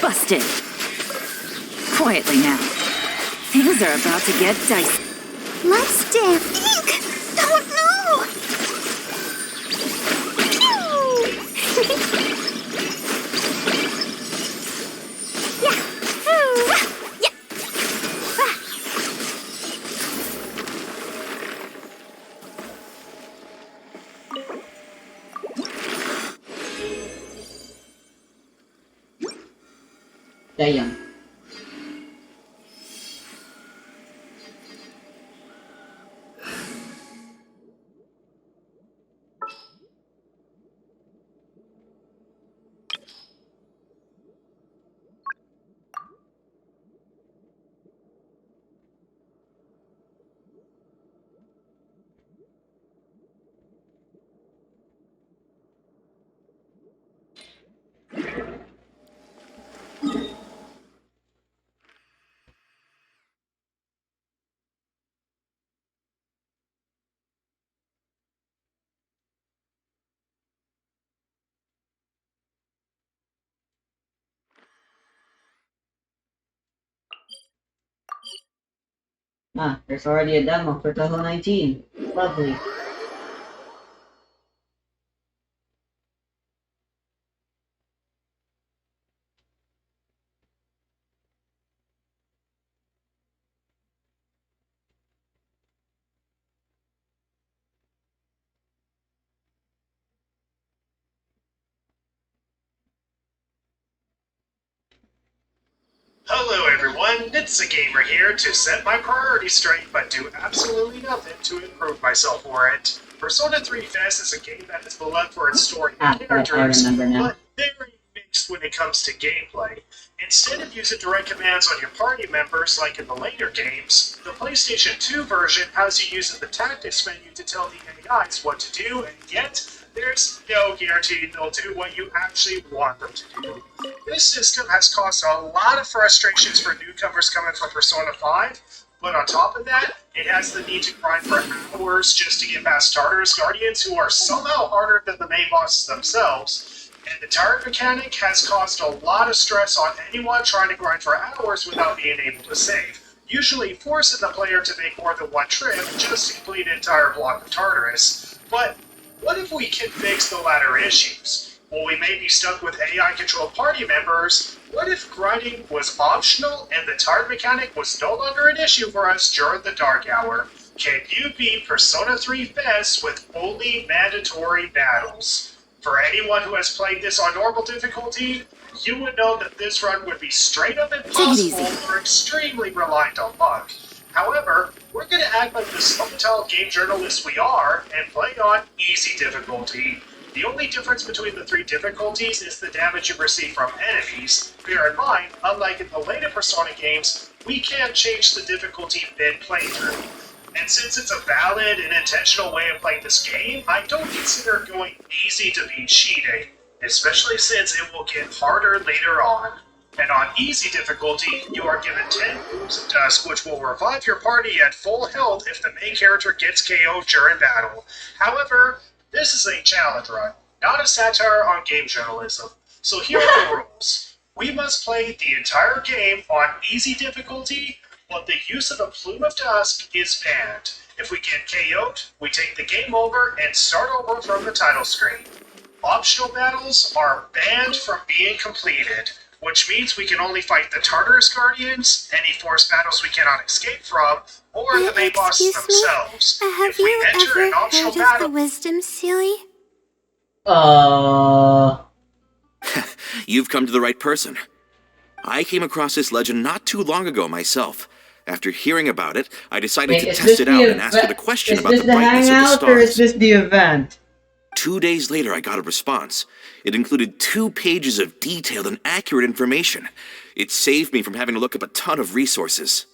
Busted. Quietly now. Things are about to get dicey. Let's dip. Ink! Don't know! Damn. Ah, there's already a demo for Toho 19. Lovely. Hello everyone, Nitsa here to set my priorities straight but do absolutely nothing to improve myself for it. Persona 3 Fest is a game that is beloved for its story Ah, and characters, I remember now. but very mixed when it comes to gameplay. Instead of using direct commands on your party members like in the later games, the PlayStation 2 version has you using the tactics menu to tell the AIs what to do, and yet there's no guarantee they'll do what you actually want them to do. This system has caused a lot of frustrations for newcomers coming from Persona 5, but on top of that, it has the need to grind for hours just to get past Tartarus Guardians, who are somehow harder than the main bosses themselves. And the turret mechanic has caused a lot of stress on anyone trying to grind for hours without being able to save, usually forcing the player to make more than one trip just to complete an entire block of Tartarus. But what if we can fix the latter issues? Well, we may be stuck with AI-controlled party members. What if grinding was optional and the turret mechanic was no longer an issue for us during the dark hour? Can you beat Persona 3 Fest with only mandatory battles? For anyone who has played this on normal difficulty, you would know that this run would be straight up impossible or extremely reliant on luck. However, we're going to act like the small-town game journalists we are and play on easy difficulty. The only difference between the three difficulties is the damage you receive from enemies. Bear in mind, unlike in the later Persona games, we can't change the difficulty mid-playthrough. And since it's a valid and intentional way of playing this game, I don't consider going easy to be cheating, especially since it will get harder later on. And on easy difficulty, you are given 10 Moons of Dusk, which will revive your party at full health if the main character gets KO'd during battle. However, this is a challenge run, not a satire on game journalism. So here are the rules. We must play the entire game on easy difficulty, but the use of a Plume of Dusk is banned. If we get KO'd, we take the game over and start over from the title screen. Optional battles are banned from being completed, which means we can only fight the Tartarus Guardians, any forced battles we cannot escape from, or the main bosses themselves. Have If we you enter ever an optional heard of battle, the wisdom Sealy? You've come to the right person. I came across this legend not too long ago myself. After hearing about it, I decided to test it out and asked it a question about the brightness of the hangout, or is stars. this the event? 2 days later, I got a response. It included 2 pages of detailed and accurate information. It saved me from having to look up a ton of resources.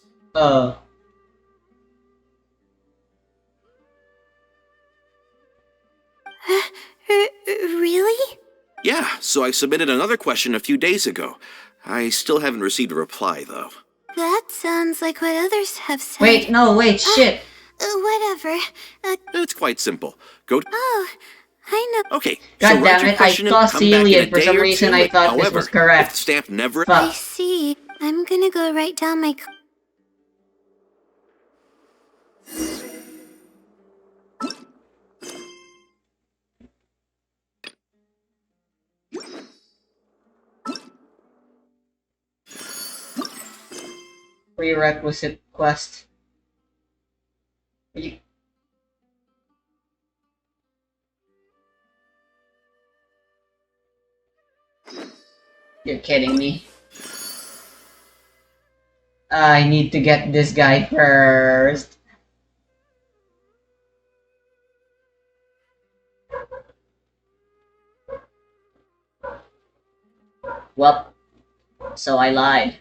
Really? Yeah, so I submitted another question a few days ago. I still haven't received a reply, though. That sounds like what others have said. Wait, shit. Whatever. It's quite simple. Go to... Oh, I know. Okay, God so write damn your it, I question saw and come back in Celia, a for day some or reason two. I thought this However, was correct. if the stamp never... I see. I'm gonna go write down my... Prerequisite quest. You're kidding me. I need to get this guy first. Well, so I lied.